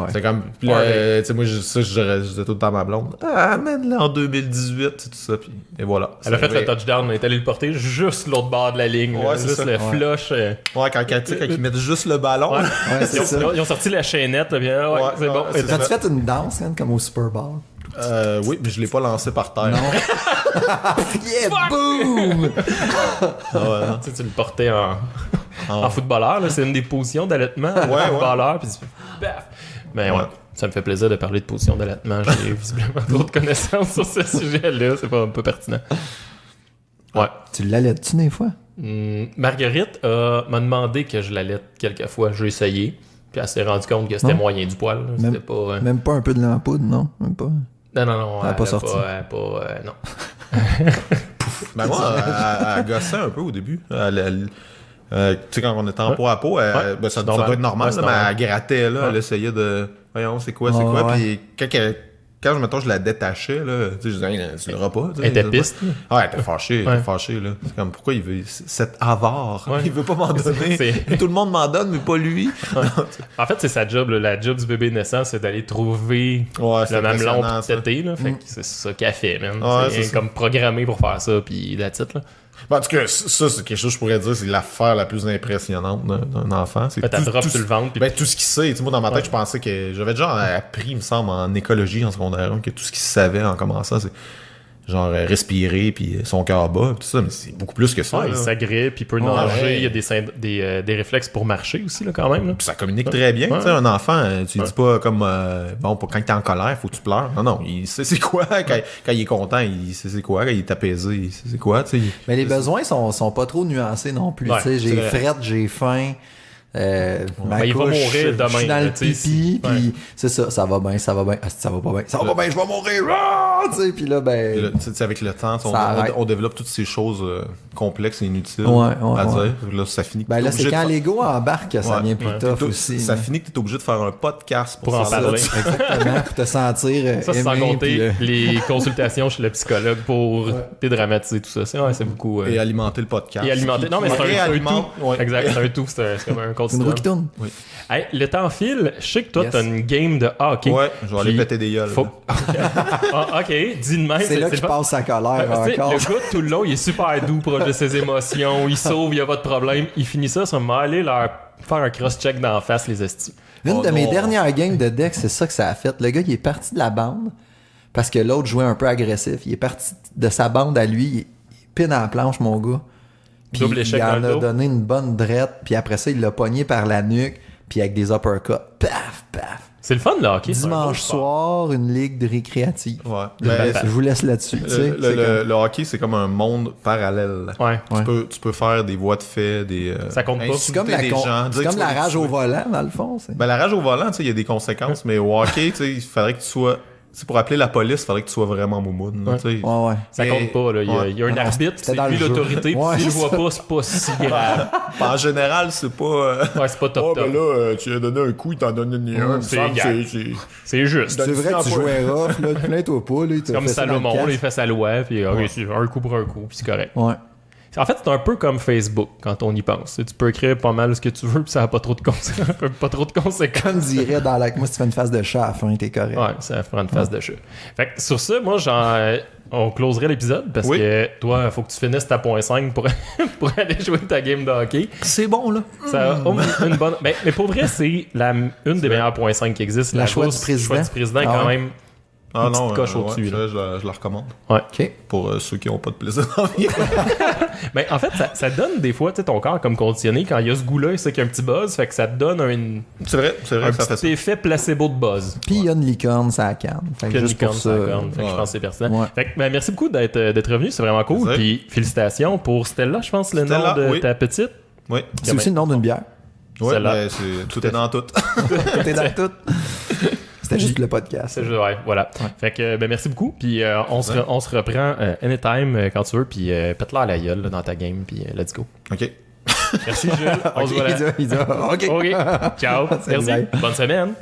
C'était comme. Puis là, tu sais, moi, je disais tout le temps à ma blonde. Amène-le en 2018, tout ça. Puis, et voilà. Elle a fait le touchdown, on est allé le porter juste l'autre bord de la ligne. Ouais, juste le flush. Ouais, quand ils mettent juste le ballon. Ils ont sorti la chaînette, là, bien. Ouais, c'est bon. T'as-tu fait une danse, comme au Super Bowl? Oui, mais je l'ai pas lancé par terre. Non. Yeah, boom! Tu le portais en footballeur, là, c'est une des positions d'allaitement. Footballeur, puis mais ouais, ça me fait plaisir de parler de position d'allaitement. J'ai visiblement d'autres connaissances sur ce sujet-là. C'est pas un peu pertinent. Ouais. Tu l'allaites-tu des fois? Marguerite m'a demandé que je l'allaite quelques fois. J'ai essayé. Puis elle s'est rendue compte que c'était moyen du poil. C'était pas, même pas un peu de l'ampoule, non? Même pas. Non. Elle n'a pas sorti. Non. Ben moi, elle gossait un peu au début. Tu sais, quand on était en peau à peau, ça doit être normal, mais elle grattait, là. Elle essayait de... Voyons, c'est quoi? Puis quand je la détachais, là, tu sais, je disais, tu l'auras pas. Elle était piste. Ouais, elle était fâchée, là. C'est comme, pourquoi il veut cet avare? Il veut pas m'en donner. Tout le monde m'en donne, mais pas lui. En fait, c'est sa job, là. La job du bébé naissant, c'est d'aller trouver le mamelon pis téter, là. Fait que c'est ça qu'elle fait, man. C'est comme programmé pour faire ça, pis that's it, là. En tout cas, ça, c'est quelque chose que je pourrais dire, c'est l'affaire la plus impressionnante d'un enfant. C'est t'as drop sur le ventre. Tout ce qu'il sait. Moi, dans ma tête, je pensais que j'avais déjà appris, il me semble, en écologie, en secondaire, que tout ce qu'il savait en commençant, c'est genre respirer, puis son cœur bat, tout ça, mais c'est beaucoup plus que ça. Il s'agrippe, il peut nager, il y a des réflexes pour marcher aussi, là, quand même. Là. Puis ça communique très bien. Tu sais, un enfant, tu dis pas comme, quand t'es en colère, faut que tu pleures. Non, il sait c'est quoi. Quand il est content, il sait c'est quoi. Quand il est apaisé, il sait c'est quoi. Tu sais. Mais les besoins sont pas trop nuancés non plus. Tu sais, j'ai frette, j'ai faim. Il va mourir demain. Je suis dans le pipi, puis c'est ça va bien. Ah, ça va pas bien, je vais mourir. tu sais, puis là, ben... avec le temps, on développe toutes ces choses complexes et inutiles à dire. Là, ça finit que là, c'est quand l'ego embarque que ça devient plus tough aussi. Ça finit que t'es obligé de faire un podcast pour en parler. Exactement, pour te sentir ça, sans compter les consultations chez le psychologue pour dédramatiser tout ça. C'est beaucoup... Et alimenter le podcast. Et alimenter... Non, mais c'est un tout. Exact, c'est un tout. C'est comme un continuum. C'est une roue qui tourne. Oui. Hey, le temps file. Je sais que toi, t'as une game de hockey. Ouais, je vais aller péter des gueules. OK, dis de même. C'est là qu'il passe sa colère encore. Le gars, tout le long, il est super doux, proche de ses émotions. Il sauve, il n'y a pas de problème. Il finit ça, ça m'a allé leur faire un cross-check d'en face, les estis. Une de mes dernières games de deck, c'est ça que ça a fait. Le gars, il est parti de la bande parce que l'autre jouait un peu agressif. Il est parti de sa bande à lui. Il pine à la planche, mon gars. Puis il en a donné une bonne drette. Puis après ça, il l'a pogné par la nuque. Puis avec des uppercuts. Paf, paf. C'est le fun, le hockey. Dimanche soir, une ligue de récréative. Ouais. Je vous laisse là-dessus. Le hockey, c'est comme un monde parallèle. Ouais. Tu peux faire des voies de fait, ça compte pas. C'est comme la rage au volant, dans le fond. La rage au volant, il y a des conséquences, mais au hockey, il faudrait que tu sois... pour appeler la police, il faudrait que tu sois vraiment moumoune. Ça compte pas. Là. Il y a un arbitre, c'est lui l'autorité. S'il le voit pas, c'est pas si grave. En général, c'est pas... c'est pas top. Ben là, tu lui as donné un coup, il t'en donne un. C'est juste. C'est vrai que tu jouais rough, là. Plains-toi pas. C'est comme Salomon, il fait sa loi, puis un coup pour un coup, puis c'est correct. Ouais. En fait, c'est un peu comme Facebook quand on y pense. Tu peux écrire pas mal ce que tu veux, puis ça n'a pas trop de conséquences. Comme dirait dans la... Moi, si tu fais une face de chat à la fin, t'es correct. Ouais, ça fera une face de chat. Fait que sur ça, moi, on closerait l'épisode parce que toi, il faut que tu finisses ta .5 pour aller jouer ta game de hockey. C'est bon, là. Ça a une bonne... mais pour vrai, c'est une des meilleures .5 qui existent. La choix du président. Quand même. Ah non, coche au-dessus. Je la recommande. Ouais. OK. Pour ceux qui n'ont pas de plaisir dans la vie. Mais en fait, ça donne des fois ton corps comme conditionné. Quand il y a ce goût-là, il sait qu'il y a un petit buzz. Fait que ça te donne un petit effet placebo de buzz. Puis il y a une licorne, ça canne. Fait que juste pour ça. Fait que je pense que c'est pertinent. Ouais. Fait que, merci beaucoup d'être revenu. C'est vraiment cool. Puis félicitations pour Stella, je pense, le nom de ta petite. Oui. C'est aussi le nom d'une bière. Oui, mais tout est dans tout. Tout est dans tout. C'était juste le podcast. Voilà. Ouais. Fait que, merci beaucoup. Puis on se reprend anytime quand tu veux. Puis pète-la à la gueule dans ta game. Puis let's go. OK. Merci, Jules. On se voit là. Il dit OK. Ciao. Merci. Bonne semaine.